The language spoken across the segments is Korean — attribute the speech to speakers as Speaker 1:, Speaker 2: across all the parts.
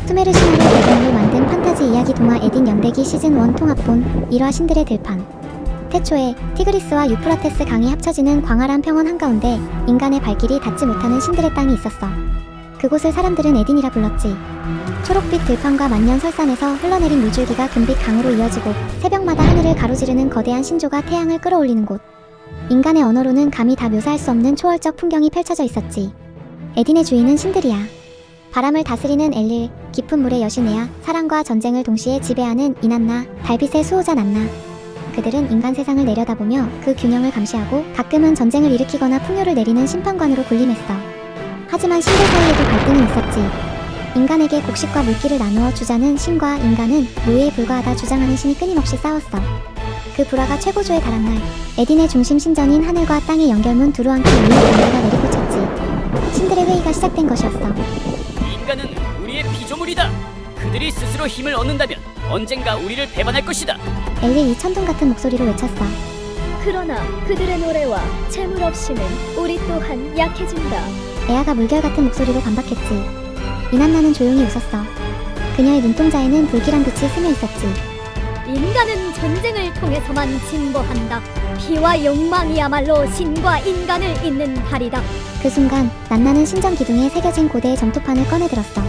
Speaker 1: 수메르 신화를 배경으로 만든 판타지 이야기 동화 에딘 연대기 시즌1 통합본 1화 신들의 들판. 태초에 티그리스와 유프라테스 강이 합쳐지는 광활한 평원 한가운데 인간의 발길이 닿지 못하는 신들의 땅이 있었어. 그곳을 사람들은 에딘이라 불렀지. 초록빛 들판과 만년 설산에서 흘러내린 물줄기가 금빛 강으로 이어지고 새벽마다 하늘을 가로지르는 거대한 신조가 태양을 끌어올리는 곳. 인간의 언어로는 감히 다 묘사할 수 없는 초월적 풍경이 펼쳐져 있었지. 에딘의 주인은 신들이야. 바람을 다스리는 엘릴, 깊은 물의 여신 에아, 사랑과 전쟁을 동시에 지배하는 이난나, 달빛의 수호자 난나. 그들은 인간 세상을 내려다보며 그 균형을 감시하고 가끔은 전쟁을 일으키거나 풍요를 내리는 심판관으로 군림했어. 하지만 신들 사이에도 갈등은 있었지. 인간에게 곡식과 물기를 나누어 주자는 신과 인간은 노예에 불과하다 주장하는 신이 끊임없이 싸웠어. 그 불화가 최고조에 달한 날, 에딘의 중심 신전인 하늘과 땅의 연결문 두루안키 위에 번개가 내리꽂혔지. 신들의 회의가 시작된 것이었어.
Speaker 2: 인간은 우리의 피조물이다. 그들이 스스로 힘을 얻는다면 언젠가 우리를 배반할 것이다.
Speaker 1: 엘릴이 천둥 같은 목소리로 외쳤어.
Speaker 3: 그러나 그들의 노래와 재물 없이는 우리 또한 약해진다.
Speaker 1: 에아가 물결 같은 목소리로 반박했지. 이난나는 조용히 웃었어. 그녀의 눈동자에는 불길한 빛이 스며 있었지.
Speaker 3: 인간은 전쟁을 통해서만 진보한다. 피와 욕망이야말로 신과 인간을 잇는 달이다.
Speaker 1: 그 순간 난나는 신전 기둥에 새겨진 고대의 점토판을 꺼내들었어.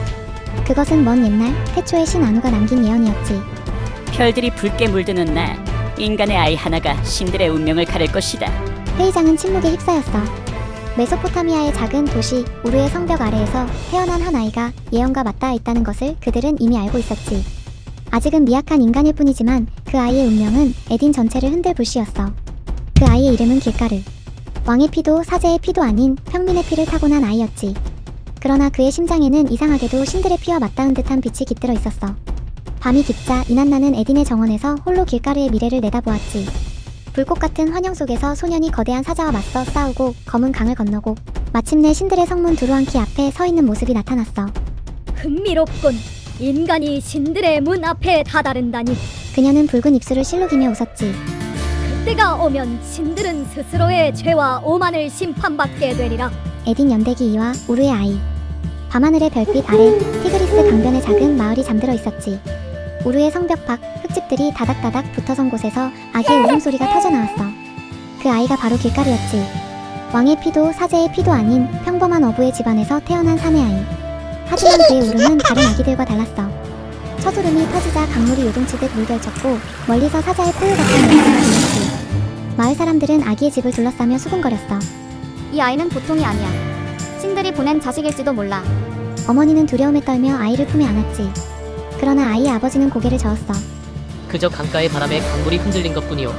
Speaker 1: 그것은 먼 옛날 태초의 신 아누가 남긴 예언이었지.
Speaker 2: 별들이 붉게 물드는 날, 인간의 아이 하나가 신들의 운명을 가를 것이다.
Speaker 1: 회의장은 침묵에 휩싸였어. 메소포타미아의 작은 도시 우르의 성벽 아래에서 태어난 한 아이가 예언과 맞닿아 있다는 것을 그들은 이미 알고 있었지. 아직은 미약한 인간일 뿐이지만 그 아이의 운명은 에딘 전체를 흔들 불씨였어. 그 아이의 이름은 길가르. 왕의 피도 사제의 피도 아닌 평민의 피를 타고난 아이였지. 그러나 그의 심장에는 이상하게도 신들의 피와 맞닿은 듯한 빛이 깃들어 있었어. 밤이 깊자 이난나는 에딘의 정원에서 홀로 길가르의 미래를 내다보았지. 불꽃 같은 환영 속에서 소년이 거대한 사자와 맞서 싸우고 검은 강을 건너고 마침내 신들의 성문 두루안키 앞에 서 있는 모습이 나타났어.
Speaker 3: 흥미롭군. 인간이 신들의 문 앞에 다다른다니.
Speaker 1: 그녀는 붉은 입술을 실룩이며 웃었지.
Speaker 3: 그때가 오면 신들은 스스로의 죄와 오만을 심판받게 되리라.
Speaker 1: 에딘 연대기 2와 우르의 아이. 밤하늘의 별빛 아래 티그리스 강변의 작은 마을이 잠들어 있었지. 우르의 성벽 밖 흙집들이 다닥다닥 붙어선 곳에서 아기의 울음소리가 터져나왔어. 그 아이가 바로 길가르였지. 왕의 피도 사제의 피도 아닌 평범한 어부의 집안에서 태어난 사내 아이. 하지만 그의 울음은 다른 아기들과 달랐어. 첫 울음이 터지자 강물이 요동치듯 물결쳤고 멀리서 사자의 포효 같은 목소리가 들렸지. 마을 사람들은 아기의 집을 둘러싸며 수군거렸어.
Speaker 4: 이 아이는 보통이 아니야. 신들이 보낸 자식일지도 몰라.
Speaker 1: 어머니는 두려움에 떨며 아이를 품에 안았지. 그러나 아이의 아버지는 고개를 저었어.
Speaker 5: 그저 강가의 바람에 강물이 흔들린 것뿐이오.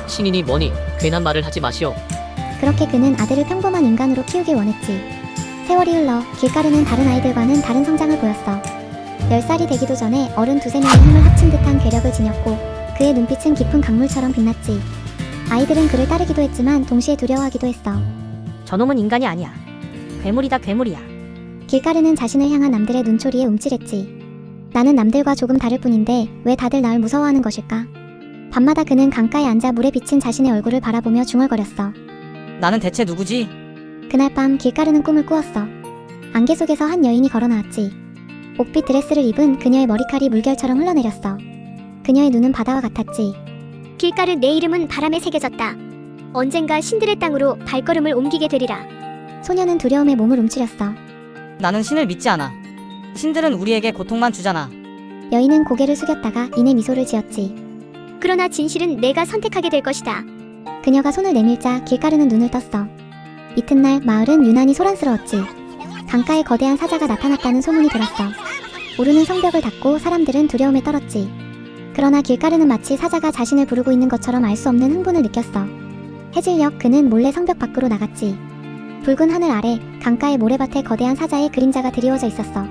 Speaker 5: 신이니 뭐니 괜한 말을 하지 마시오.
Speaker 1: 그렇게 그는 아들을 평범한 인간으로 키우길 원했지. 세월이 흘러 길가르는 다른 아이들과는 다른 성장을 보였어. 10살이 되기도 전에 어른 두세 명의 힘을 합친 듯한 괴력을 지녔고 그의 눈빛은 깊은 강물처럼 빛났지. 아이들은 그를 따르기도 했지만 동시에 두려워하기도 했어.
Speaker 6: 저놈은 인간이 아니야. 괴물이다, 괴물이야.
Speaker 1: 길가르는 자신을 향한 남들의 눈초리에 움찔했지. 나는 남들과 조금 다를 뿐인데 왜 다들 날 무서워하는 것일까? 밤마다 그는 강가에 앉아 물에 비친 자신의 얼굴을 바라보며 중얼거렸어.
Speaker 6: 나는 대체 누구지?
Speaker 1: 그날 밤 길가르는 꿈을 꾸었어. 안개 속에서 한 여인이 걸어나왔지. 옥빛 드레스를 입은 그녀의 머리칼이 물결처럼 흘러내렸어. 그녀의 눈은 바다와 같았지.
Speaker 4: 길가르, 내 이름은 바람에 새겨졌다. 언젠가 신들의 땅으로 발걸음을 옮기게 되리라.
Speaker 1: 소녀는 두려움에 몸을 움츠렸어.
Speaker 6: 나는 신을 믿지 않아. 신들은 우리에게 고통만 주잖아.
Speaker 1: 여인은 고개를 숙였다가 이내 미소를 지었지.
Speaker 4: 그러나 진실은 내가 선택하게 될 것이다.
Speaker 1: 그녀가 손을 내밀자 길가르는 눈을 떴어. 이튿날 마을은 유난히 소란스러웠지. 강가에 거대한 사자가 나타났다는 소문이 돌았어. 오르는 성벽을 닫고 사람들은 두려움에 떨었지. 그러나 길가르는 마치 사자가 자신을 부르고 있는 것처럼 알 수 없는 흥분을 느꼈어. 해질녘 그는 몰래 성벽 밖으로 나갔지. 붉은 하늘 아래 강가의 모래밭에 거대한 사자의 그림자가 드리워져 있었어.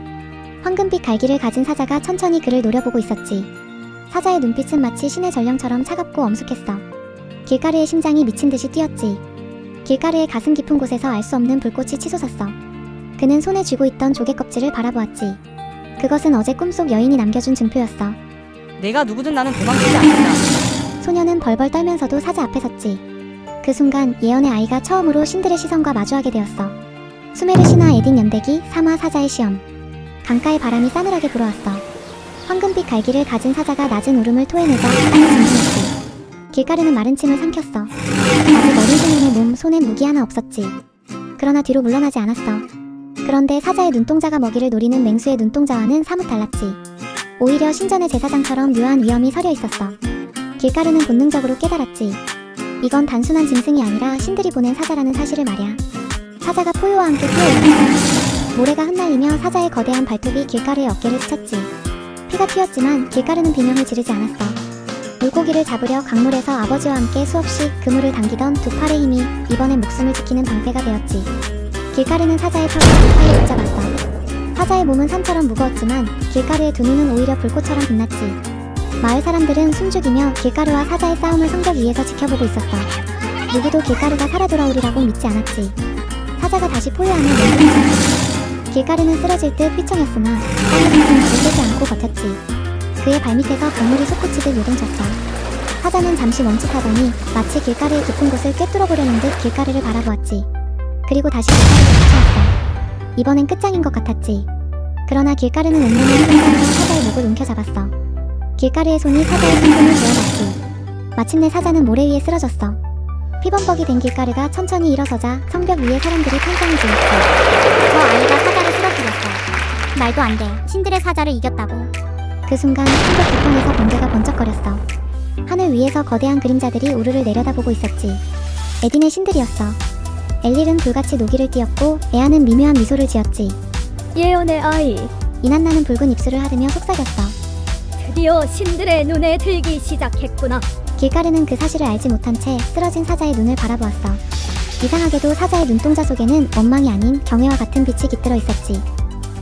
Speaker 1: 황금빛 갈기를 가진 사자가 천천히 그를 노려보고 있었지. 사자의 눈빛은 마치 신의 전령처럼 차갑고 엄숙했어. 길가르의 심장이 미친 듯이 뛰었지. 길가르의 가슴 깊은 곳에서 알 수 없는 불꽃이 치솟았어. 그는 손에 쥐고 있던 조개 껍질을 바라보았지. 그것은 어제 꿈속 여인이 남겨준 증표였어.
Speaker 6: 내가 누구든 나는 도망치지 않는다.
Speaker 1: 소녀는 벌벌 떨면서도 사자 앞에 섰지. 그 순간 예언의 아이가 처음으로 신들의 시선과 마주하게 되었어. 수메르 신화 에딘 연대기 3화 사자의 시험. 강가의 바람이 싸늘하게 불어왔어. 황금빛 갈기를 가진 사자가 낮은 울음을 토해내자 땅이 진동했지. 길가르는 마른 침을 삼켰어. 아직 어린 소년의 몸, 손엔 무기 하나 없었지. 그러나 뒤로 물러나지 않았어. 그런데 사자의 눈동자가 먹이를 노리는 맹수의 눈동자와는 사뭇 달랐지. 오히려 신전의 제사장처럼 묘한 위험이 서려 있었어. 길가르는 본능적으로 깨달았지. 이건 단순한 짐승이 아니라 신들이 보낸 사자라는 사실을 말이야. 사자가 포효와 함께 뛰어올랐어. 모래가 흩날리며 사자의 거대한 발톱이 길가르의 어깨를 스쳤지. 피가 튀었지만 길가르는 비명을 지르지 않았어. 물고기를 잡으려 강물에서 아버지와 함께 수없이 그물을 당기던 두 팔의 힘이 이번엔 목숨을 지키는 방패가 되었지. 길가르는 사자의 턱을 두 팔로 붙잡았어. 사자의 몸은 산처럼 무거웠지만 길가르의 두 눈은 오히려 불꽃처럼 빛났지. 마을 사람들은 숨죽이며 길가르와 사자의 싸움을 성벽 위에서 지켜보고 있었어. 누구도 길가르가 살아 돌아오리라고 믿지 않았지. 사자가 다시 포효하면 맹수였지. 길가르는 쓰러질 듯 휘청였으나 땅에 둥근 발을 떼지 않고 버텼지. 그의 발밑에서 강물이 솟구치듯 요동쳤어. 사자는 잠시 멈칫하더니 마치 길가르의 깊은 곳을 꿰뚫어보려는 듯 길가르를 바라보았지. 그리고 다시 길가르를 쫓아왔어. 이번엔 끝장인 것 같았지. 그러나 길가르는 온몸을 힘으로 사자의 목을 움켜잡았어. 길가르의 손이 사자의 손등을 쥐어봤지. 마침내 사자는 모래 위에 쓰러졌어. 피범벅이 된 길가르가 천천히 일어서자 성벽 위에 사람들이 탄성을 지었지.
Speaker 4: 저 아이가 사자를 쓰러뜨렸어. 말도 안 돼. 신들의 사자를 이겼다고.
Speaker 1: 그 순간 성벽 뒤편에서 번개가 번쩍거렸어. 하늘 위에서 거대한 그림자들이 우르르 내려다보고 있었지. 에딘의 신들이었어. 엘릴은 불같이 노기를 띄었고 에아는 미묘한 미소를 지었지.
Speaker 3: 예언의 아이,
Speaker 1: 이난나는 붉은 입술을 하르며 속삭였어.
Speaker 3: 드디어 신들의 눈에 들기 시작했구나.
Speaker 1: 길가르는 그 사실을 알지 못한 채 쓰러진 사자의 눈을 바라보았어. 이상하게도 사자의 눈동자 속에는 원망이 아닌 경외와 같은 빛이 깃들어 있었지.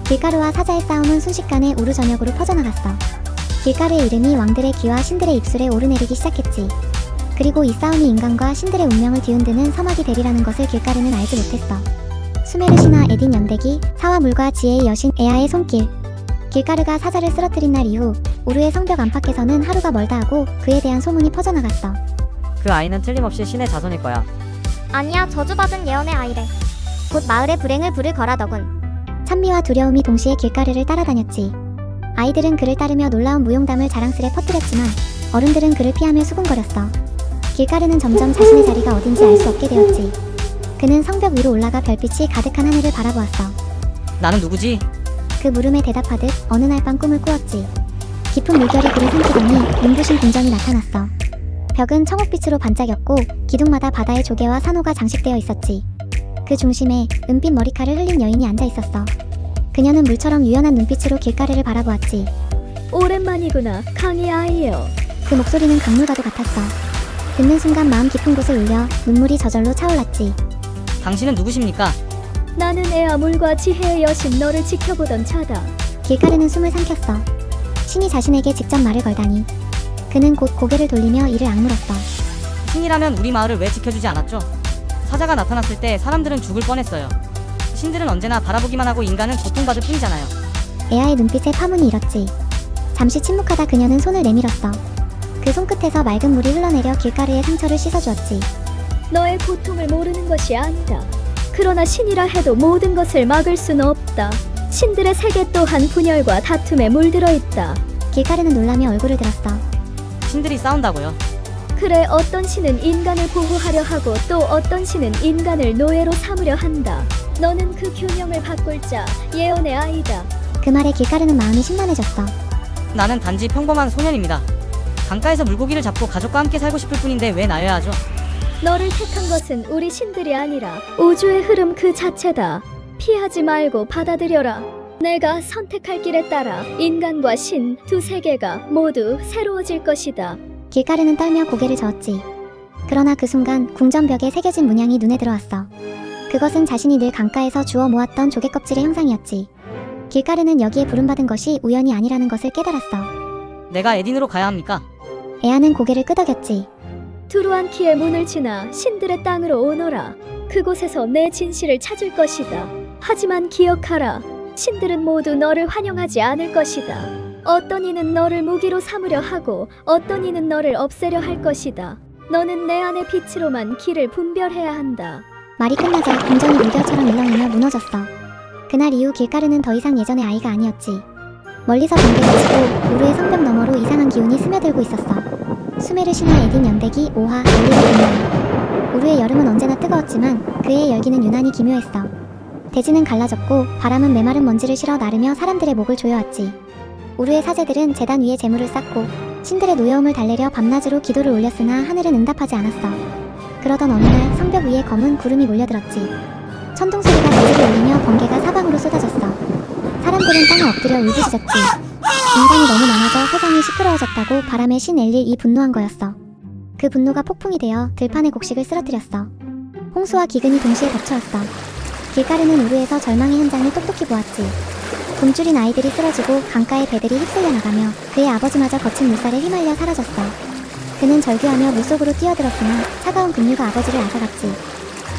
Speaker 1: 길가르와 사자의 싸움은 순식간에 우르저녁으로 퍼져나갔어. 길가르의 이름이 왕들의 귀와 신들의 입술에 오르내리기 시작했지. 그리고 이 싸움이 인간과 신들의 운명을 뒤흔드는 서막이 되리라는 것을 길가르는 알지 못했어. 수메르 신화 에딘 연대기, 사와 물과 지혜의 여신 에아의 손길. 길가르가 사자를 쓰러뜨린 날 이후 우르의 성벽 안팎에서는 하루가 멀다 하고 그에 대한 소문이 퍼져나갔어.
Speaker 6: 그 아이는 틀림없이 신의 자손일 거야.
Speaker 4: 아니야, 저주받은 예언의 아이래. 곧 마을에 불행을 부를 거라더군.
Speaker 1: 찬미와 두려움이 동시에 길가르를 따라다녔지. 아이들은 그를 따르며 놀라운 무용담을 자랑스레 퍼뜨렸지만 어른들은 그를 피하며 수군거렸어. 길가르는 점점 자신의 자리가 어딘지 알 수 없게 되었지. 그는 성벽 위로 올라가 별빛이 가득한 하늘을 바라보았어.
Speaker 6: 나는 누구지?
Speaker 1: 그 물음에 대답하듯 어느 날 밤 꿈을 꾸었지. 깊은 물결이 그를 삼키더니 눈부신 궁전이 나타났어. 벽은 청옥빛으로 반짝였고 기둥마다 바다의 조개와 산호가 장식되어 있었지. 그 중심에 은빛 머리카락을 흘린 여인이 앉아 있었어. 그녀는 물처럼 유연한 눈빛으로 길가르를 바라보았지.
Speaker 3: 오랜만이구나, 강희 아이여.
Speaker 1: 그 목소리는 강물과도 같았어. 듣는 순간 마음 깊은 곳을 울려 눈물이 저절로 차올랐지.
Speaker 6: 당신은 누구십니까?
Speaker 3: 나는 에아물과 지혜의 여신 너를 지켜보던 자다.
Speaker 1: 길가르는 숨을 삼켰어. 신이 자신에게 직접 말을 걸다니. 그는 곧 고개를 돌리며 이를 악물었어.
Speaker 6: 신이라면 우리 마을을 왜 지켜주지 않았죠? 사자가 나타났을 때 사람들은 죽을 뻔했어요. 신들은 언제나 바라보기만 하고 인간은 고통받을 뿐이잖아요.
Speaker 1: 에아의 눈빛에 파문이 일었지. 잠시 침묵하다 그녀는 손을 내밀었어. 그 손끝에서 맑은 물이 흘러내려 길가르의 상처를 씻어주었지.
Speaker 3: 너의 고통을 모르는 것이 아니다. 그러나 신이라 해도 모든 것을 막을 수는 없다. 신들의 세계 또한 분열과 다툼에 물들어 있다.
Speaker 1: 길가르는 놀라며 얼굴을 들었어.
Speaker 6: 신들이 싸운다고요?
Speaker 3: 그래, 어떤 신은 인간을 보호하려 하고 또 어떤 신은 인간을 노예로 삼으려 한다. 너는 그 균형을 바꿀 자, 예언의 아이다.
Speaker 1: 그 말에 길가르는 마음이 심란해졌어.
Speaker 6: 나는 단지 평범한 소년입니다. 강가에서 물고기를 잡고 가족과 함께 살고 싶을 뿐인데 왜 나여야 하죠?
Speaker 3: 너를 택한 것은 우리 신들이 아니라 우주의 흐름 그 자체다. 피하지 말고 받아들여라. 내가 선택할 길에 따라 인간과 신 두 세계가 모두 새로워질 것이다.
Speaker 1: 길가르는 떨며 고개를 저었지. 그러나 그 순간 궁전벽에 새겨진 문양이 눈에 들어왔어. 그것은 자신이 늘 강가에서 주워 모았던 조개 껍질의 형상이었지. 길가르는 여기에 부름받은 것이 우연이 아니라는 것을 깨달았어.
Speaker 6: 내가 에딘으로 가야 합니까?
Speaker 1: 에아는 고개를 끄덕였지.
Speaker 3: 두루안키의 문을 지나 신들의 땅으로 오너라. 그곳에서 내 진실을 찾을 것이다. 하지만 기억하라. 신들은 모두 너를 환영하지 않을 것이다. 어떤 이는 너를 무기로 삼으려 하고 어떤 이는 너를 없애려 할 것이다. 너는 내 안의 빛으로만 길을 분별해야 한다.
Speaker 1: 말이 끝나자 궁전이 물결처럼 일렁이며 무너졌어. 그날 이후 길가르는 더 이상 예전의 아이가 아니었지. 멀리서 번개가 치고 우르의 성벽 너머로 이상한 기운이 스며들고 있었어. 수메르 신화 에딘 연대기 5화 엘리의 분노. 우르의 여름은 언제나 뜨거웠지만 그의 열기는 유난히 기묘했어. 대지는 갈라졌고 바람은 메마른 먼지를 실어 나르며 사람들의 목을 조여왔지. 우르의 사제들은 제단 위에 재물을 쌓고 신들의 노여움을 달래려 밤낮으로 기도를 올렸으나 하늘은 응답하지 않았어. 그러던 어느 날 성벽 위에 검은 구름이 몰려들었지. 천둥 소리가 대지를 울리며 번개가 사방으로 쏟아졌어. 사람들은 땅에 엎드려 울부짖었지. 인간이 너무 많아져 세상이 시끄러워졌다고 바람의 신 엘릴이 분노한 거였어. 그 분노가 폭풍이 되어 들판의 곡식을 쓰러뜨렸어. 홍수와 기근이 동시에 덮쳐왔어. 길가르는 우르에서 절망의 현장을 똑똑히 보았지. 굶주린 아이들이 쓰러지고 강가의 배들이 휩쓸려 나가며 그의 아버지마저 거친 물살에 휘말려 사라졌어. 그는 절규하며 물속으로 뛰어들었으나 차가운 급류가 아버지를 앗아갔지.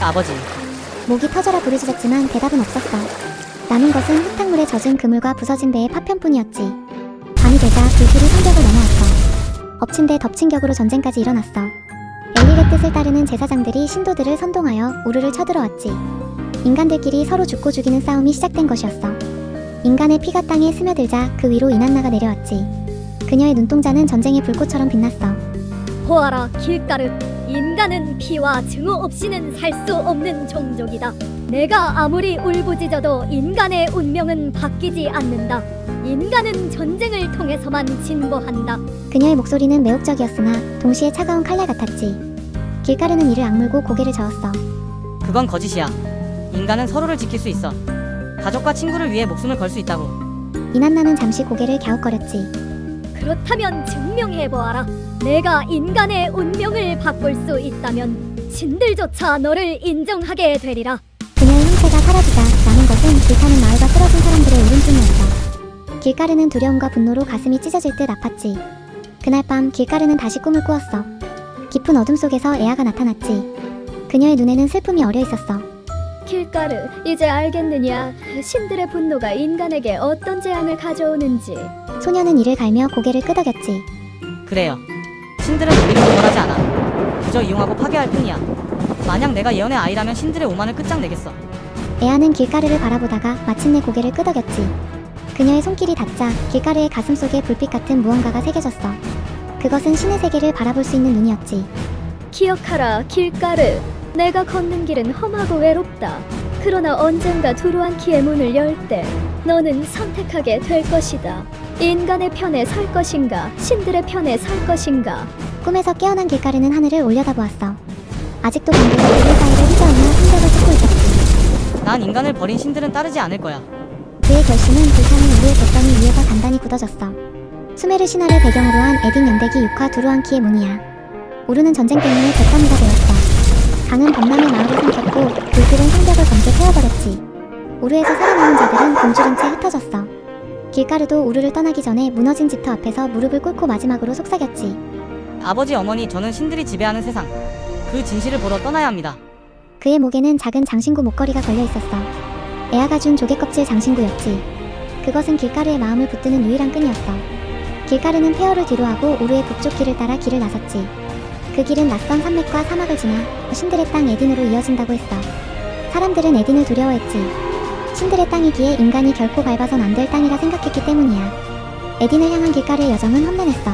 Speaker 6: 아버지.
Speaker 1: 목이 터져라 부르짖었지만 대답은 없었어. 남은 것은 흙탕물에 젖은 그물과 부서진 배의 파편뿐이었지. 밤이 되자 불길이 성벽을 넘어왔어. 엎친 데 덮친 격으로 전쟁까지 일어났어. 엘릴의 뜻을 따르는 제사장들이 신도들을 선동하여 우르를 쳐들어왔지. 인간들끼리 서로 죽고 죽이는 싸움이 시작된 것이었어. 인간의 피가 땅에 스며들자 그 위로 이난나가 내려왔지. 그녀의 눈동자는 전쟁의 불꽃처럼 빛났어.
Speaker 3: 보아라 길가르, 인간은 피와 증오 없이는 살 수 없는 종족이다. 내가 아무리 울부짖어도 인간의 운명은 바뀌지 않는다. 인간은 전쟁을 통해서만 진보한다.
Speaker 1: 그녀의 목소리는 매혹적이었으나 동시에 차가운 칼날 같았지. 길가르는 이를 악물고 고개를 저었어.
Speaker 6: 그건 거짓이야. 인간은 서로를 지킬 수 있어. 가족과 친구를 위해 목숨을 걸 수 있다고.
Speaker 1: 이난나는 잠시 고개를 갸웃거렸지.
Speaker 3: 그렇다면 증명해보아라. 내가 인간의 운명을 바꿀 수 있다면 신들조차 너를 인정하게 되리라.
Speaker 1: 그녀의 형체가 사라지자 남은 것은 불타는 마을과 쓰러진 사람들의 울음뿐이었어. 길가르는 두려움과 분노로 가슴이 찢어질 듯 아팠지. 그날 밤 길가르는 다시 꿈을 꾸었어. 깊은 어둠 속에서 에아가 나타났지. 그녀의 눈에는 슬픔이 어려 있었어.
Speaker 3: 길가르, 이제 알겠느냐? 신들의 분노가 인간에게 어떤 재앙을 가져오는지.
Speaker 1: 소녀는 이를 갈며 고개를 끄덕였지.
Speaker 6: 그래요. 신들은 우리를 구원하지 않아. 그저 이용하고 파괴할 뿐이야. 만약 내가 예언의 아이라면 신들의 오만을 끝장내겠어.
Speaker 1: 에아는 길가르를 바라보다가 마침내 고개를 끄덕였지. 그녀의 손길이 닿자 길가르의 가슴 속에 불빛 같은 무언가가 새겨졌어. 그것은 신의 세계를 바라볼 수 있는 눈이었지.
Speaker 3: 기억하라, 길가르. 내가 걷는 길은 험하고 외롭다. 그러나 언젠가 두루안키의 문을 열 때 너는 선택하게 될 것이다. 인간의 편에 설 것인가, 신들의 편에 설 것인가.
Speaker 1: 꿈에서 깨어난 길가르는 하늘을 올려다보았어. 아직도 번개가 그들 사이를 휘저으며 성벽을 찍고 있었지.
Speaker 6: 난 인간을 버린 신들은 따르지 않을 거야.
Speaker 1: 그의 결심은 불타는 우르의 갯더미 위에서 단단히 굳어졌어. 수메르 신화를 배경으로 한 에딘 연대기 6화 두루안키의 문이야. 우르는 전쟁 때문에 갯더미가 되었어. 강은 범람의 마을을 삼켰고 불길은 성벽을 검게 태워버렸지. 우르에서 살아남은 자들은 굶주린 채 흩어졌어. 길가르도 우르를 떠나기 전에 무너진 집터 앞에서 무릎을 꿇고 마지막으로 속삭였지.
Speaker 6: 아버지, 어머니, 저는 신들이 지배하는 세상, 그 진실을 보러 떠나야 합니다.
Speaker 1: 그의 목에는 작은 장신구 목걸이가 걸려 있었어. 에아가 준 조개껍질 장신구였지. 그것은 길가르의 마음을 붙드는 유일한 끈이었어. 길가르는 폐허를 뒤로하고 우르의 북쪽 길을 따라 길을 나섰지. 그 길은 낯선 산맥과 사막을 지나 신들의 땅 에딘으로 이어진다고 했어. 사람들은 에딘을 두려워했지. 신들의 땅이기에 인간이 결코 밟아선 안 될 땅이라 생각했기 때문이야. 에딘을 향한 길가르의 여정은 험난했어.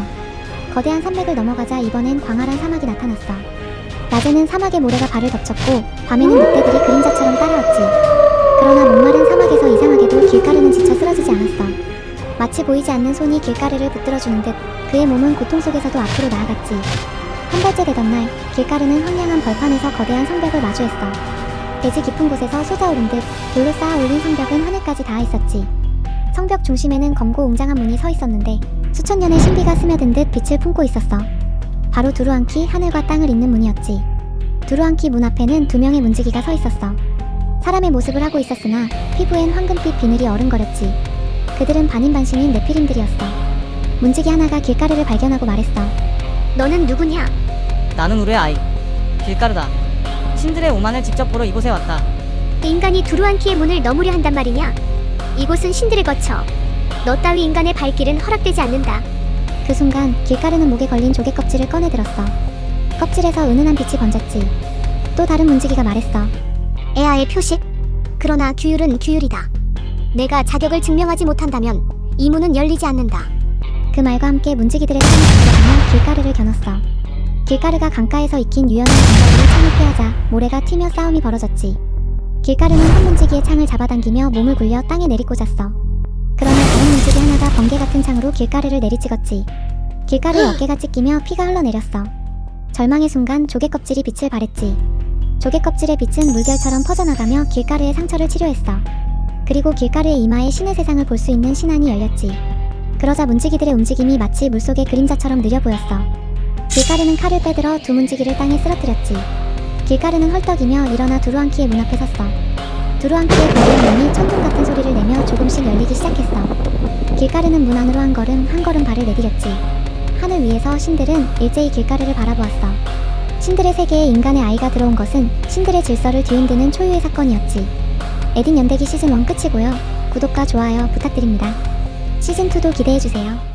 Speaker 1: 거대한 산맥을 넘어가자 이번엔 광활한 사막이 나타났어. 낮에는 사막의 모래가 발을 덮쳤고 밤에는 늑대들이 그림자처럼 따라왔지. 그러나 목마른 사막에서 이상하게도 길가르는 지쳐 쓰러지지 않았어. 마치 보이지 않는 손이 길가르를 붙들어주는 듯 그의 몸은 고통 속에서도 앞으로 나아갔지. 한 달째 되던 날, 길가르는 황량한 벌판에서 거대한 성벽을 마주했어. 대지 깊은 곳에서 솟아오른 듯 돌로 쌓아 올린 성벽은 하늘까지 닿아 있었지. 성벽 중심에는 검고 웅장한 문이 서 있었는데 수천 년의 신비가 스며든 듯 빛을 품고 있었어. 바로 두루안키, 하늘과 땅을 잇는 문이었지. 두루안키 문 앞에는 두 명의 문지기가 서 있었어. 사람의 모습을 하고 있었으나 피부엔 황금빛 비늘이 어른거렸지. 그들은 반인반신인 네피림들이었어. 문지기 하나가 길가르를 발견하고 말했어.
Speaker 4: 너는 누구냐?
Speaker 6: 나는 우르의 아이, 길가르다. 신들의 오만을 직접 보러 이곳에 왔다.
Speaker 4: 인간이 두루안키의 문을 넘으려 한단 말이냐? 이곳은 신들을 거쳐. 너 따위 인간의 발길은 허락되지 않는다.
Speaker 1: 그 순간 길가르는 목에 걸린 조개 껍질을 꺼내들었어. 껍질에서 은은한 빛이 번졌지. 또 다른 문지기가 말했어.
Speaker 4: 에아의 표식? 그러나 규율은 규율이다. 내가 자격을 증명하지 못한다면 이 문은 열리지 않는다.
Speaker 1: 그 말과 함께 문지기들의 창이 들어가며 길가르를 겨눴어. 길가르가 강가에서 익힌 유연한 장갑으로 창을 피하자 모래가 튀며 싸움이 벌어졌지. 길가르는 한 문지기의 창을 잡아당기며 몸을 굴려 땅에 내리꽂았어. 그러나 다른 문지기 하나가 번개 같은 창으로 길가르를 내리찍었지. 길가르의 어깨가 찢기며 피가 흘러내렸어. 절망의 순간 조개 껍질이 빛을 발했지. 조개 껍질의 빛은 물결처럼 퍼져나가며 길가르의 상처를 치료했어. 그리고 길가르의 이마에 신의 세상을 볼 수 있는 신안이 열렸지. 그러자 문지기들의 움직임이 마치 물속의 그림자처럼 느려 보였어. 길가르는 칼을 빼들어 두 문지기를 땅에 쓰러뜨렸지. 길가르는 헐떡이며 일어나 두루안키의 문 앞에 섰어. 두루안키의 거대한 문이 천둥 같은 소리를 내며 조금씩 열리기 시작했어. 길가르는 문 안으로 한 걸음 발을 내디뎠지. 하늘 위에서 신들은 일제히 길가르를 바라보았어. 신들의 세계에 인간의 아이가 들어온 것은 신들의 질서를 뒤흔드는 초유의 사건이었지. 에딘 연대기 시즌 1 끝이고요. 구독과 좋아요 부탁드립니다. 시즌2도 기대해주세요.